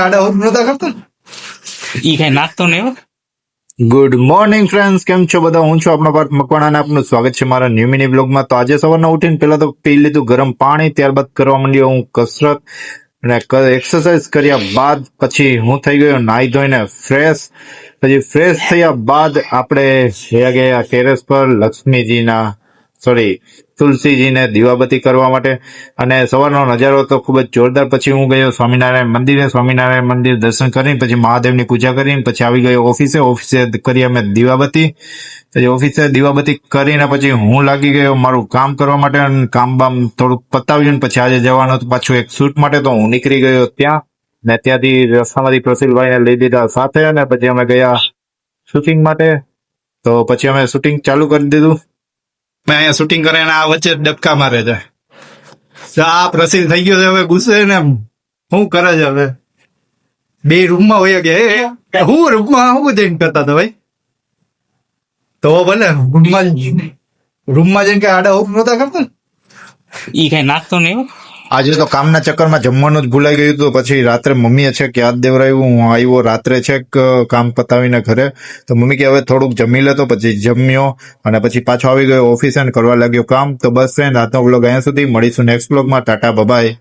આડા હોત નતા કરતો ઈ કઈ નાખતો નહીં હો. ગુડ મોર્નિંગ ફ્રેન્ડ્સ, કેમ છો બધા? હું છું આપનો પાર્થ મકવાણા અને આપનું સ્વાગત છે મારા ન્યૂ મિની બ્લોગમાં. તો આજે સવારના ઉઠીને પેલા તો પી લીધું ગરમ પાણી, ત્યારબાદ કરવા માંડ્યો હું કસરત અને એક્સરસાઇઝ કર્યા બાદ પછી હું થઈ ગયો નાહી ધોઈને ફ્રેશ. પછી ફ્રેશ થયા બાદ આપણે ગયા ટેરેસ પર તુલસીજીને દીવાબત્તી કરવા માટે. અને સવારનો નજારો તો ખૂબ જ જોરદાર. પછી હું ગયો સ્વામિનારાયણ મંદિર દર્શન કરીને પછી મહાદેવની પૂજા કરીને પછી આવી ગયો ઓફિસે કરી અમે દીવાબત્તી. પછી ઓફિસે દીવાબત્તી કરીને પછી હું લાગી ગયો મારું કામ કરવા માટે. અને કામ બામ થોડુંક પતાવ્યું. પછી આજે જવાનું હતું પાછું એક શૂટ માટે, તો હું નીકળી ગયો ત્યાં. ને ત્યાંથી રસ્તામાંથી પ્રસિલભાઈને લઈ લીધા સાથે અને પછી અમે ગયા શૂટિંગ માટે. તો પછી અમે શૂટિંગ ચાલુ કરી દીધું. મેં અહીંયા શૂટિંગ કરે અને આ વચ્ચે ડબકા મારે છે. આ પ્રસિદ્ધ થઈ ગયો છે હવે ગુસ્સે ને. શું કરે છે હવે? બે રૂમમાં હોય ગયા. હું રૂમમાં શું જઈને કરતા હતા ભાઈ? તો ભલે રૂમમાં જઈને કઈ આડા હોપ નતા કરતા. ઈ કઈ નાખતો નહીં હો. આજે તો કામના ચક્કરમાં જમવાનું જ ભૂલાઈ ગયું હતું. પછી રાત્રે મમ્મીએ છે કે યાદ દેવરાયું. હું આવ્યો રાત્રે છે કામ પતાવીને ઘરે, તો મમ્મી કે હવે થોડુંક જમી લેતો. પછી જમ્યો અને પછી પાછો આવી ગયો ઓફિસે અને કરવા લાગ્યો કામ. તો બસ ફ્રેન્ડ, આજનો વ્લોગ અહીંયા સુધી. મળીશું નેક્સ્ટ વ્લોગમાં. ટાટા બાય.